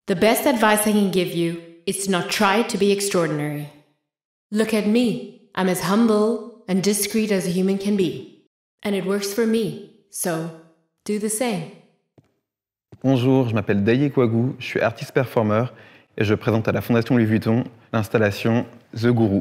The best advice I can give you is to not try to be extraordinary. Look at me. I'm as humble and discreet as a human can be. And it works for me. So, do the same. Bonjour, je m'appelle Daye Kouagou, je suis artiste-performeur et je présente à la Fondation Louis Vuitton l'installation The Guru.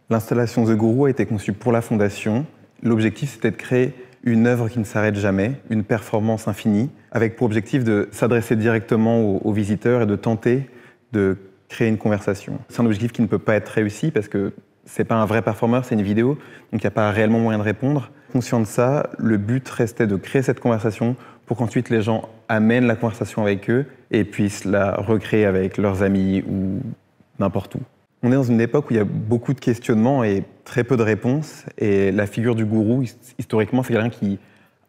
L'installation The Guru a été conçue pour la Fondation. L'objectif, c'était de créer une œuvre qui ne s'arrête jamais, une performance infinie, avec pour objectif de s'adresser directement aux visiteurs et de tenter de créer une conversation. C'est un objectif qui ne peut pas être réussi parce que c'est pas un vrai performeur, c'est une vidéo, donc il n'y a pas réellement moyen de répondre. Conscient de ça, le but restait de créer cette conversation pour qu'ensuite les gens amènent la conversation avec eux et puissent la recréer avec leurs amis ou n'importe où. On est dans une époque où il y a beaucoup de questionnements et très peu de réponses. Et la figure du gourou, historiquement, c'est quelqu'un qui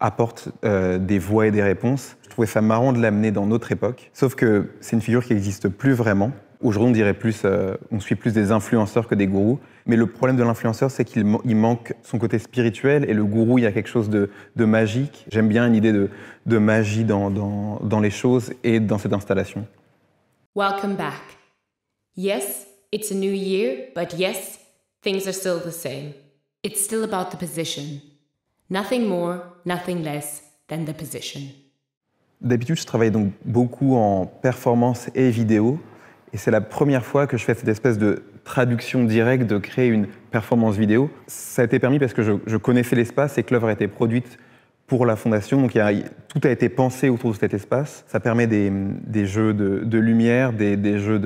apporte des voix et des réponses. Je trouvais ça marrant de l'amener dans notre époque. Sauf que c'est une figure qui n'existe plus vraiment. Aujourd'hui, on dirait plus, on suit plus des influenceurs que des gourous. Mais le problème de l'influenceur, c'est qu'il manque son côté spirituel. Et le gourou, il y a quelque chose de magique. J'aime bien une idée de magie dans les choses et dans cette installation. Welcome back. Yes, it's a new year, but yes, things are still the same. It's still about the position. Nothing more, nothing less than the position. D'habitude, je travaille donc beaucoup en performance et vidéo. Et c'est la première fois que je fais cette espèce de traduction directe de créer une performance vidéo. Ça a été permis parce que je connaissais l'espace et que l'œuvre a été produite pour la Fondation. Donc tout a été pensé autour de cet espace. Ça permet des jeux de lumière, des jeux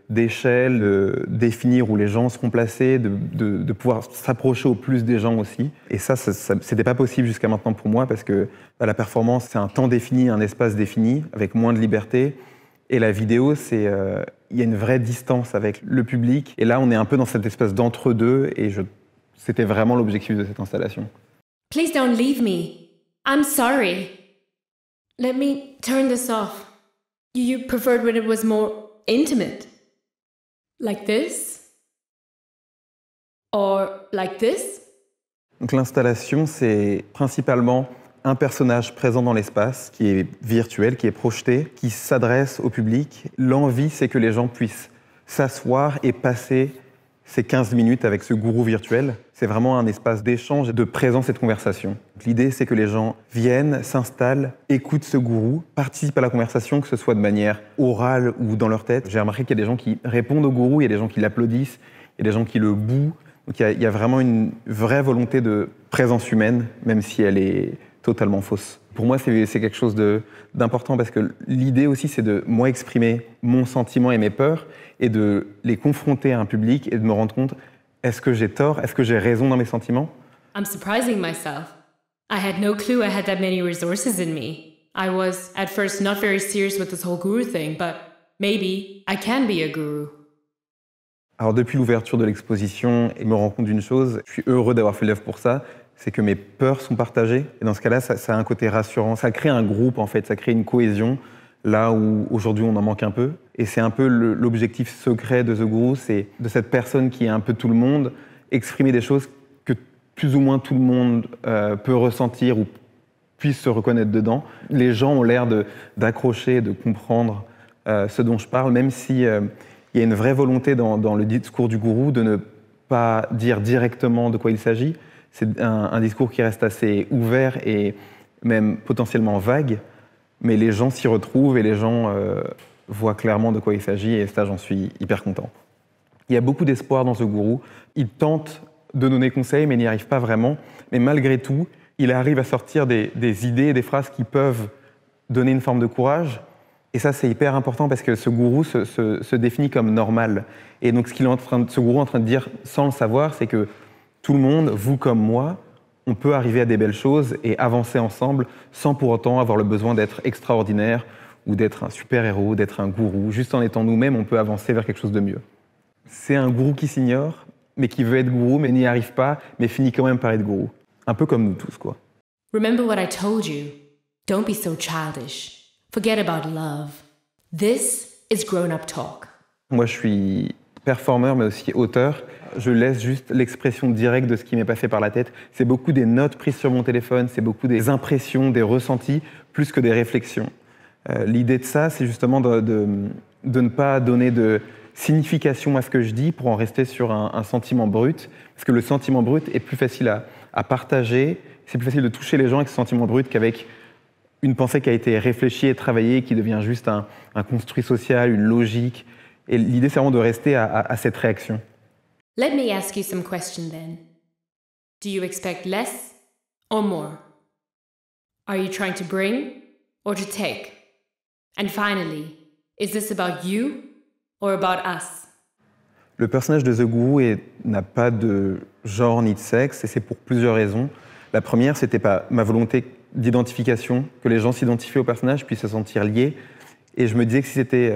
d'échelle, de définir où les gens seront placés, de pouvoir s'approcher au plus des gens aussi. Et ça c'était pas possible jusqu'à maintenant pour moi parce que la performance, c'est un temps défini, un espace défini, avec moins de liberté. Et la vidéo, il y a une vraie distance avec le public. Et là, on est un peu dans cette espèce d'entre-deux. Et c'était vraiment l'objectif de cette installation. Please don't leave me. I'm sorry. Let me turn this off. You preferred when it was more intimate. Like this? Or like this? Donc l'installation, c'est principalement un personnage présent dans l'espace, qui est virtuel, qui est projeté, qui s'adresse au public. L'envie, c'est que les gens puissent s'asseoir et passer ces 15 minutes avec ce gourou virtuel. C'est vraiment un espace d'échange, de présence et de conversation. L'idée, c'est que les gens viennent, s'installent, écoutent ce gourou, participent à la conversation, que ce soit de manière orale ou dans leur tête. J'ai remarqué qu'il y a des gens qui répondent au gourou, il y a des gens qui l'applaudissent, il y a des gens qui le bouent. Donc il y a vraiment une vraie volonté de présence humaine, même si elle est totalement fausse. Pour moi, c'est quelque chose d'important parce que l'idée aussi, c'est de moi exprimer mon sentiment et mes peurs et de les confronter à un public et de me rendre compte, est-ce que j'ai tort? Est-ce que j'ai raison dans mes sentiments? I'm surprising myself. I had no clue I had that many resources in me. I was, at first, not very serious with this whole guru thing, but maybe I can be a guru. Alors depuis l'ouverture de l'exposition, je me rends compte d'une chose, je suis heureux d'avoir fait l'œuvre pour ça, c'est que mes peurs sont partagées. Et dans ce cas-là, ça a un côté rassurant. Ça crée un groupe, en fait, ça crée une cohésion, là où aujourd'hui on en manque un peu. Et c'est un peu l'objectif secret de The Guru, c'est de cette personne qui est un peu tout le monde, exprimer des choses que plus ou moins tout le monde peut ressentir ou puisse se reconnaître dedans. Les gens ont l'air d'accrocher, de comprendre ce dont je parle, même si il y a une vraie volonté dans le discours du gourou de ne pas dire directement de quoi il s'agit. C'est un discours qui reste assez ouvert et même potentiellement vague, mais les gens s'y retrouvent et les gens voient clairement de quoi il s'agit et ça, j'en suis hyper content. Il y a beaucoup d'espoir dans ce gourou. Il tente de donner conseil, mais n'y arrive pas vraiment. Mais malgré tout, il arrive à sortir des idées et des phrases qui peuvent donner une forme de courage. Et ça, c'est hyper important parce que ce gourou se définit comme normal. Et donc, ce gourou est en train de dire, sans le savoir, c'est que tout le monde, vous comme moi, on peut arriver à des belles choses et avancer ensemble sans pour autant avoir le besoin d'être extraordinaire ou d'être un super-héros, d'être un gourou. Juste en étant nous-mêmes, on peut avancer vers quelque chose de mieux. C'est un gourou qui s'ignore, mais qui veut être gourou, mais n'y arrive pas, mais finit quand même par être gourou. Un peu comme nous tous, quoi. Remember what I told you. Don't be so childish. Forget about love. This is grown-up talk. Moi, je suis performeur, mais aussi auteur. Je laisse juste l'expression directe de ce qui m'est passé par la tête. C'est beaucoup des notes prises sur mon téléphone, c'est beaucoup des impressions, des ressentis, plus que des réflexions. L'idée de ça, c'est justement de ne pas donner de signification à ce que je dis pour en rester sur un sentiment brut, parce que le sentiment brut est plus facile à partager, c'est plus facile de toucher les gens avec ce sentiment brut qu'avec une pensée qui a été réfléchie et travaillée, qui devient juste un construit social, une logique. Et l'idée, c'est vraiment de rester à cette réaction. Let me ask you some questions then. Do you expect less or more? Are you trying to bring or to take? And finally, is this about you or about us? Le personnage de The Guru n'a pas de genre ni de sexe, et c'est pour plusieurs raisons. La première, c'était pas ma volonté d'identification, que les gens s'identifient au personnage, puissent se sentir liés. Et je me disais que si c'était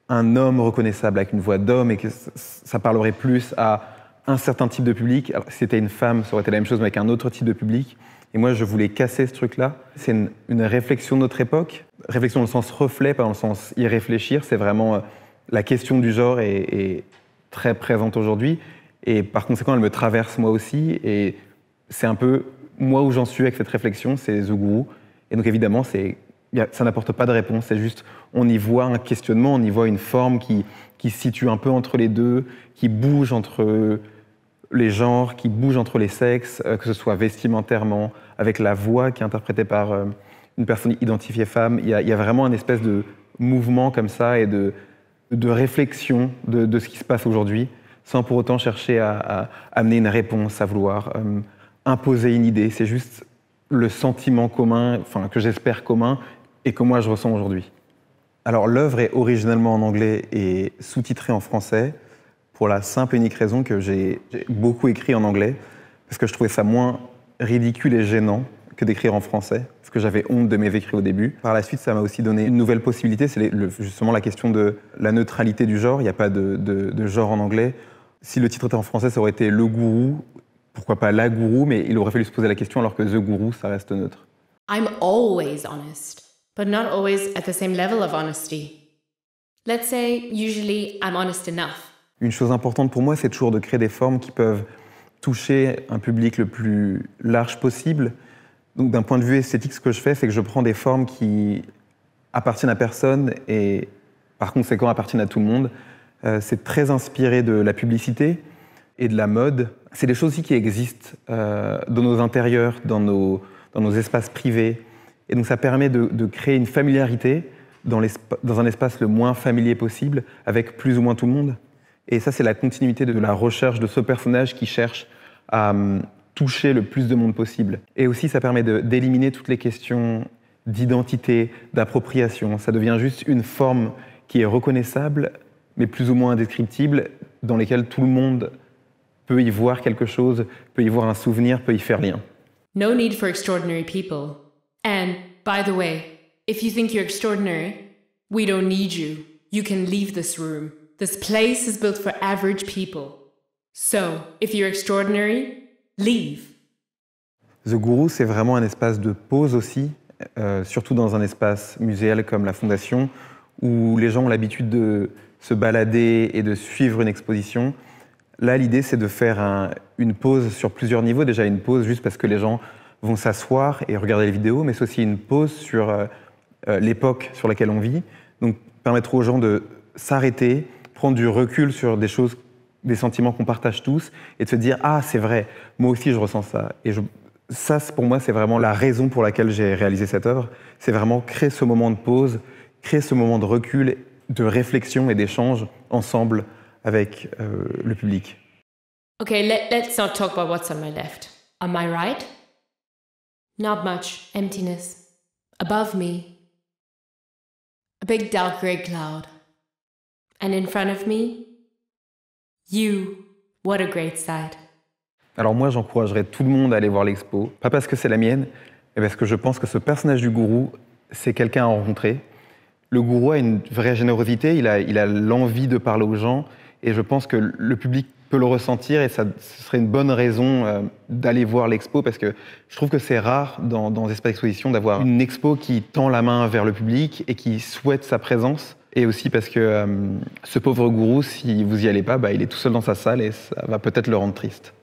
un homme reconnaissable avec une voix d'homme et que ça parlerait plus à un certain type de public, alors si c'était une femme, ça aurait été la même chose mais avec un autre type de public. Et moi, je voulais casser ce truc-là. C'est une réflexion de notre époque, réflexion dans le sens reflet, pas dans le sens y réfléchir. C'est vraiment la question du genre est très présente aujourd'hui. Et par conséquent, elle me traverse moi aussi. Et c'est un peu moi où j'en suis avec cette réflexion, c'est The Guru. Et donc évidemment, ça n'apporte pas de réponse. C'est juste, on y voit un questionnement, on y voit une forme qui se situe un peu entre les deux, qui bouge entre les genres, qui bouge entre les sexes, que ce soit vestimentairement, avec la voix qui est interprétée par une personne identifiée femme. Il y a vraiment une espèce de mouvement comme ça et de réflexion de ce qui se passe aujourd'hui, sans pour autant chercher à amener une réponse, à vouloir imposer une idée. C'est juste le sentiment commun, enfin, que j'espère commun, et que moi je ressens aujourd'hui. Alors l'œuvre est originellement en anglais et sous-titrée en français, pour la simple et unique raison que j'ai beaucoup écrit en anglais, parce que je trouvais ça moins ridicule et gênant que d'écrire en français, parce que j'avais honte de mes écrits au début. Par la suite, ça m'a aussi donné une nouvelle possibilité, c'est justement la question de la neutralité du genre. Il n'y a pas de genre en anglais. Si le titre était en français, ça aurait été Le Gourou, pourquoi pas La Gourou, mais il aurait fallu se poser la question alors que The Guru, ça reste neutre. I'm always honest, but not always at the same level of honesty. Let's say, usually I'm honest enough. Une chose importante pour moi, c'est toujours de créer des formes qui peuvent toucher un public le plus large possible. Donc d'un point de vue esthétique, ce que je fais, c'est que je prends des formes qui appartiennent à personne et par conséquent appartiennent à tout le monde. C'est très inspiré de la publicité et de la mode. C'est des choses aussi qui existent dans nos intérieurs, dans nos espaces privés. Et donc ça permet de créer une familiarité dans un espace le moins familier possible, avec plus ou moins tout le monde. Et ça, c'est la continuité de la recherche de ce personnage qui cherche à toucher le plus de monde possible. Et aussi, ça permet d'éliminer toutes les questions d'identité, d'appropriation. Ça devient juste une forme qui est reconnaissable, mais plus ou moins indescriptible, dans lesquelles tout le monde peut y voir quelque chose, peut y voir un souvenir, peut y faire lien. No need for extraordinary people. And, by the way, if you think you're extraordinary, we don't need you. You can leave this room. This place is built for average people. So, if you're extraordinary, leave. The Guru, c'est vraiment un espace de pause aussi, surtout dans un espace muséal comme la Fondation, où les gens ont l'habitude de se balader et de suivre une exposition. Là, l'idée, c'est de faire une pause sur plusieurs niveaux. Déjà, une pause juste parce que les gens vont s'asseoir et regarder les vidéos, mais c'est aussi une pause sur l'époque sur laquelle on vit. Donc, permettre aux gens de s'arrêter, prendre du recul sur des choses, des sentiments qu'on partage tous, et de se dire « Ah, c'est vrai, moi aussi je ressens ça ». Et ça, pour moi, c'est vraiment la raison pour laquelle j'ai réalisé cette œuvre. C'est vraiment créer ce moment de pause, créer ce moment de recul, de réflexion et d'échange ensemble avec le public. Okay, let's not talk about what's on my left. On my right? Not much. Emptiness. Above me, a big dark grey cloud. And in front of me, you. What a great sight. Alors moi, j'encouragerais tout le monde à aller voir l'expo. Pas parce que c'est la mienne, mais parce que je pense que ce personnage du gourou, c'est quelqu'un à rencontrer. Le gourou a une vraie générosité, il a l'envie de parler aux gens, et je pense que le public peut le ressentir, et ce serait une bonne raison d'aller voir l'expo, parce que je trouve que c'est rare dans des espaces d'exposition d'avoir une expo qui tend la main vers le public et qui souhaite sa présence. Et aussi parce que ce pauvre gourou, si vous y allez pas, il est tout seul dans sa salle et ça va peut-être le rendre triste.